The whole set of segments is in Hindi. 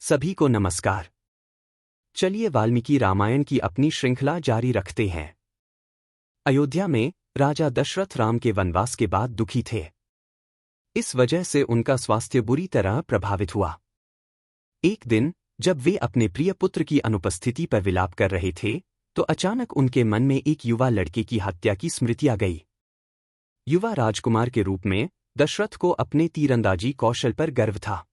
सभी को नमस्कार। चलिए वाल्मीकि रामायण की अपनी श्रृंखला जारी रखते हैं। अयोध्या में राजा दशरथ राम के वनवास के बाद दुखी थे। इस वजह से उनका स्वास्थ्य बुरी तरह प्रभावित हुआ। एक दिन जब वे अपने प्रिय पुत्र की अनुपस्थिति पर विलाप कर रहे थे तो अचानक उनके मन में एक युवा लड़के की हत्या की स्मृति आ गई। युवा राजकुमार के रूप में दशरथ को अपने तीरंदाजी कौशल पर गर्व था।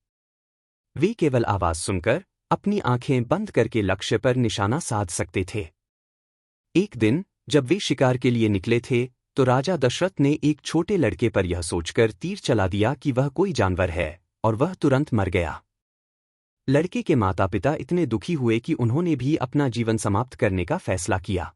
वे केवल आवाज सुनकर अपनी आंखें बंद करके लक्ष्य पर निशाना साध सकते थे। एक दिन जब वे शिकार के लिए निकले थे तो राजा दशरथ ने एक छोटे लड़के पर यह सोचकर तीर चला दिया कि वह कोई जानवर है और वह तुरंत मर गया। लड़के के माता पिता इतने दुखी हुए कि उन्होंने भी अपना जीवन समाप्त करने का फैसला किया।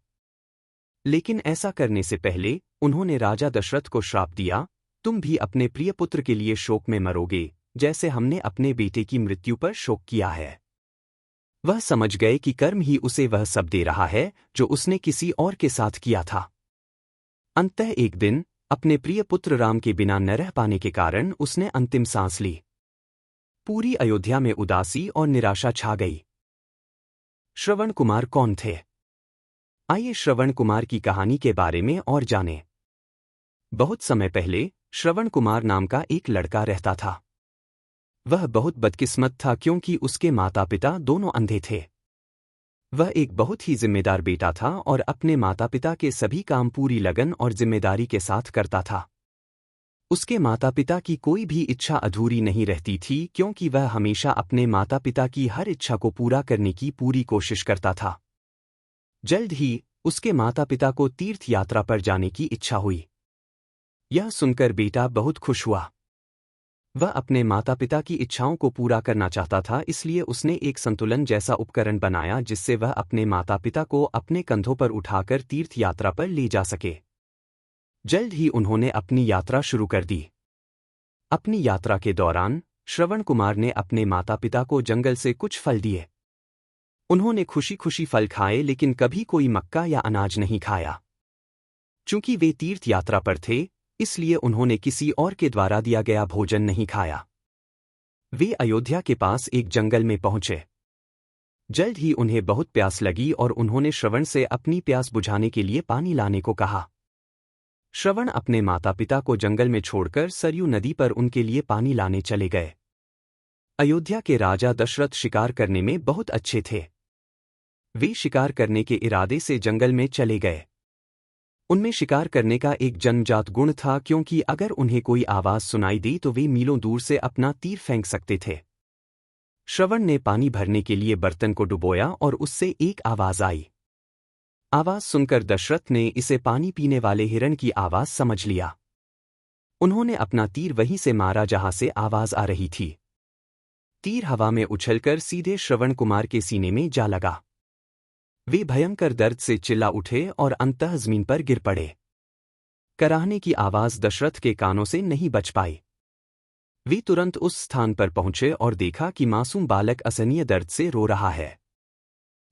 लेकिन ऐसा करने से पहले उन्होंने राजा दशरथ को श्राप दिया, तुम भी अपने प्रिय पुत्र के लिए शोक में मरोगे जैसे हमने अपने बेटे की मृत्यु पर शोक किया है। वह समझ गए कि कर्म ही उसे वह सब दे रहा है जो उसने किसी और के साथ किया था। अंततः एक दिन अपने प्रिय पुत्र राम के बिना न रह पाने के कारण उसने अंतिम सांस ली। पूरी अयोध्या में उदासी और निराशा छा गई। श्रवण कुमार कौन थे? आइए श्रवण कुमार की कहानी के बारे में और जानें। बहुत समय पहले श्रवण कुमार नाम का एक लड़का रहता था। वह बहुत बदकिस्मत था क्योंकि उसके माता पिता दोनों अंधे थे। वह एक बहुत ही जिम्मेदार बेटा था और अपने माता पिता के सभी काम पूरी लगन और जिम्मेदारी के साथ करता था। उसके माता पिता की कोई भी इच्छा अधूरी नहीं रहती थी क्योंकि वह हमेशा अपने माता पिता की हर इच्छा को पूरा करने की पूरी कोशिश करता था। जल्द ही उसके माता पिता को तीर्थ यात्रा पर जाने की इच्छा हुई। यह सुनकर बेटा बहुत खुश हुआ। वह अपने माता पिता की इच्छाओं को पूरा करना चाहता था, इसलिए उसने एक संतुलन जैसा उपकरण बनाया जिससे वह अपने माता पिता को अपने कंधों पर उठाकर तीर्थ यात्रा पर ले जा सके। जल्द ही उन्होंने अपनी यात्रा शुरू कर दी। अपनी यात्रा के दौरान श्रवण कुमार ने अपने माता पिता को जंगल से कुछ फल दिए। उन्होंने खुशी खुशी फल खाए लेकिन कभी कोई मक्का या अनाज नहीं खाया। चूंकि वे तीर्थ यात्रा पर थे इसलिए उन्होंने किसी और के द्वारा दिया गया भोजन नहीं खाया। वे अयोध्या के पास एक जंगल में पहुंचे। जल्द ही उन्हें बहुत प्यास लगी और उन्होंने श्रवण से अपनी प्यास बुझाने के लिए पानी लाने को कहा। श्रवण अपने माता पिता को जंगल में छोड़कर सरयू नदी पर उनके लिए पानी लाने चले गए। अयोध्या के राजा दशरथ शिकार करने में बहुत अच्छे थे। वे शिकार करने के इरादे से जंगल में चले गए। उनमें शिकार करने का एक जन्मजात गुण था क्योंकि अगर उन्हें कोई आवाज सुनाई दी तो वे मीलों दूर से अपना तीर फेंक सकते थे। श्रवण ने पानी भरने के लिए बर्तन को डुबोया और उससे एक आवाज आई। आवाज सुनकर दशरथ ने इसे पानी पीने वाले हिरण की आवाज समझ लिया। उन्होंने अपना तीर वहीं से मारा जहां से आवाज आ रही थी। तीर हवा में उछलकर सीधे श्रवण कुमार के सीने में जा लगा। वे भयंकर दर्द से चिल्ला उठे और अंततः जमीन पर गिर पड़े। कराहने की आवाज दशरथ के कानों से नहीं बच पाई। वे तुरंत उस स्थान पर पहुंचे और देखा कि मासूम बालक असहनीय दर्द से रो रहा है।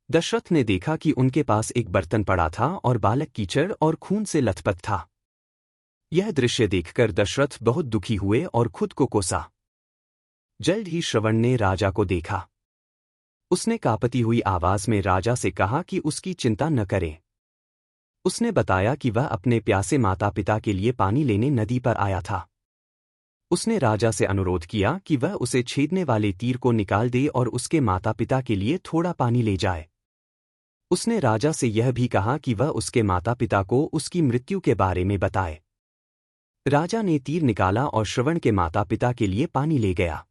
दशरथ ने देखा कि उनके पास एक बर्तन पड़ा था और बालक कीचड़ और खून से लथपथ था। यह दृश्य देखकर दशरथ बहुत दुखी हुए और खुद को कोसा। जल्द ही श्रवण ने राजा को देखा। उसने कांपती हुई आवाज में राजा से कहा कि उसकी चिंता न करें। उसने बताया कि वह अपने प्यासे माता पिता के लिए पानी लेने नदी पर आया था। उसने राजा से अनुरोध किया कि वह उसे छेदने वाले तीर को निकाल दे और उसके माता पिता के लिए थोड़ा पानी ले जाए। उसने राजा से यह भी कहा कि वह उसके माता पिता को उसकी मृत्यु के बारे में बताए। राजा ने तीर निकाला और श्रवण के माता पिता के लिए पानी ले गया।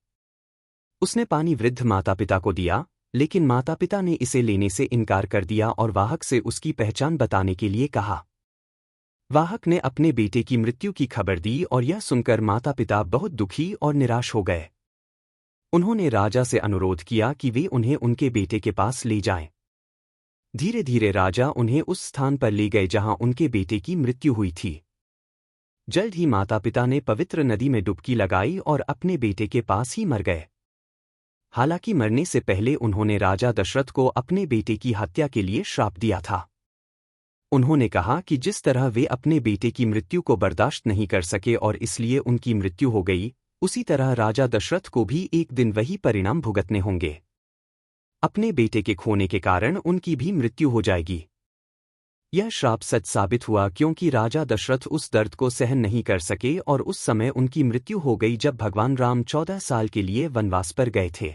उसने पानी वृद्ध माता पिता को दिया लेकिन माता पिता ने इसे लेने से इनकार कर दिया और वाहक से उसकी पहचान बताने के लिए कहा। वाहक ने अपने बेटे की मृत्यु की खबर दी और यह सुनकर माता पिता बहुत दुखी और निराश हो गए। उन्होंने राजा से अनुरोध किया कि वे उन्हें उनके बेटे के पास ले जाएं। धीरे धीरे राजा उन्हें उस स्थान पर ले गए जहां उनके बेटे की मृत्यु हुई थी। जल्द ही माता पिता ने पवित्र नदी में डुबकी लगाई और अपने बेटे के पास ही मर गए। हालांकि मरने से पहले उन्होंने राजा दशरथ को अपने बेटे की हत्या के लिए श्राप दिया था। उन्होंने कहा कि जिस तरह वे अपने बेटे की मृत्यु को बर्दाश्त नहीं कर सके और इसलिए उनकी मृत्यु हो गई, उसी तरह राजा दशरथ को भी एक दिन वही परिणाम भुगतने होंगे। अपने बेटे के खोने के कारण उनकी भी मृत्यु हो जाएगी। यह श्राप सच साबित हुआ क्योंकि राजा दशरथ उस दर्द को सहन नहीं कर सके और उस समय उनकी मृत्यु हो गई जब भगवान राम 14 साल के लिए वनवास पर गए थे।